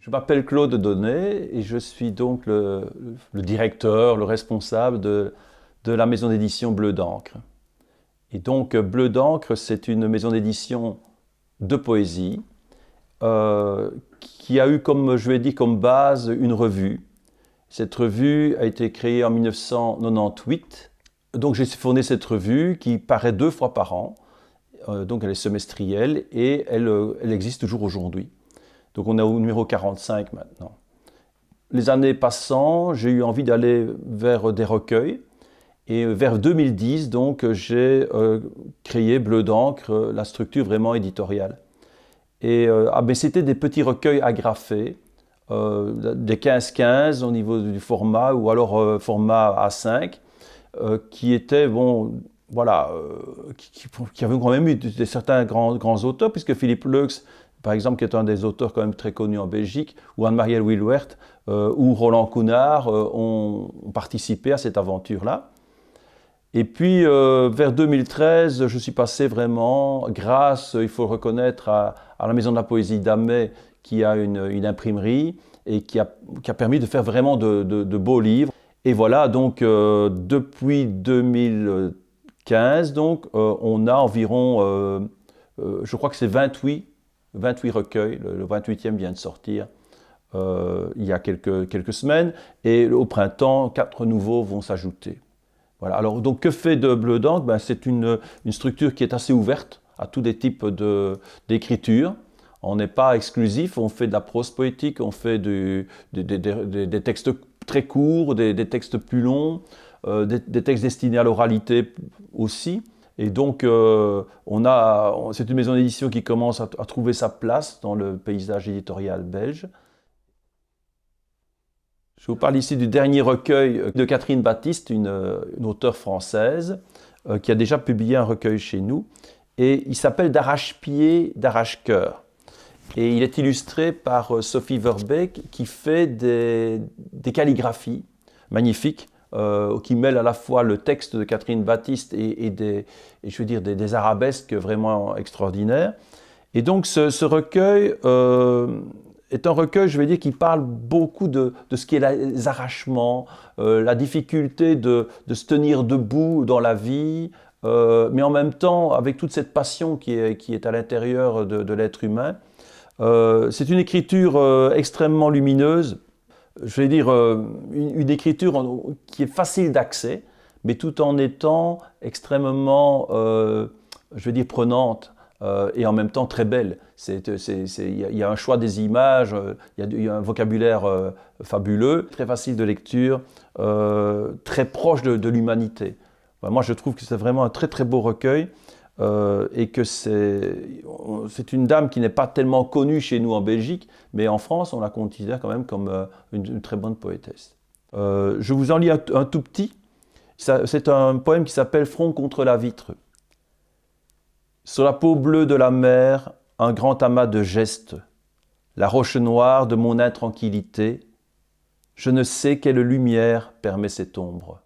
Je m'appelle Claude Donnet et je suis donc le directeur, le responsable de la maison d'édition Bleu d'Ancre. Et donc Bleu d'Ancre, c'est une maison d'édition de poésie qui a eu, comme je l'ai dit, comme base une revue. Cette revue a été créée en 1998. Donc j'ai fondé cette revue qui paraît 2 fois par an. Donc elle est semestrielle et elle existe toujours aujourd'hui. Donc on est au numéro 45 maintenant. Les années passant, j'ai eu envie d'aller vers des recueils. Et vers 2010, donc, j'ai créé Bleu d'Ancre, la structure vraiment éditoriale. Et mais c'était des petits recueils agrafés, des 15-15 au niveau du format, ou alors format A5, qui étaient, bon, voilà, qui avaient quand même eu certains grands auteurs, puisque Philippe Leux, par exemple, qui est un des auteurs quand même très connus en Belgique, ou Anne-Marielle Wilwert, ou Roland Counard ont participé à cette aventure-là. Et puis, vers 2013, je suis passé vraiment, grâce, il faut le reconnaître, à la Maison de la Poésie d'Amet, qui a une imprimerie et qui a permis de faire vraiment de beaux livres. Et voilà, donc, depuis 2015, donc, on a environ, je crois que c'est 28 recueils. Le 28e vient de sortir il y a quelques semaines. Et au printemps, 4 nouveaux vont s'ajouter. Voilà. Alors, donc, que fait de Bleu d'Ancre? Ben, c'est une structure qui est assez ouverte à tous les types d'écriture. On n'est pas exclusif, on fait de la prose poétique, on fait des textes très courts, des textes plus longs, des textes destinés à l'oralité aussi. Et donc, c'est une maison d'édition qui commence à trouver sa place dans le paysage éditorial belge. Je vous parle ici du dernier recueil de Catherine Baptiste, une auteure française, qui a déjà publié un recueil chez nous. Et il s'appelle D'arrache-pied, d'arrache-cœur. Et il est illustré par Sophie Verbeek, qui fait des calligraphies magnifiques, qui mêlent à la fois le texte de Catherine Baptiste et je veux dire, des arabesques vraiment extraordinaires. Et donc ce recueil est un recueil, je vais dire, qui parle beaucoup de ce qu'est les arrachements, la difficulté de se tenir debout dans la vie, mais en même temps, avec toute cette passion qui est à l'intérieur de l'être humain. C'est une écriture extrêmement lumineuse, je vais dire une écriture qui est facile d'accès, mais tout en étant extrêmement, je vais dire, prenante. Et en même temps très belle. Il y a un choix des images, il y a un vocabulaire fabuleux, très facile de lecture, très proche de l'humanité. Moi, je trouve que c'est vraiment un très très beau recueil et que c'est une dame qui n'est pas tellement connue chez nous en Belgique, mais en France, on la considère quand même comme une très bonne poétesse. Je vous en lis un tout petit. C'est un poème qui s'appelle « Front contre la vitre ». Sur la peau bleue de la mer, un grand amas de gestes, la roche noire de mon intranquillité, je ne sais quelle lumière permet cette ombre.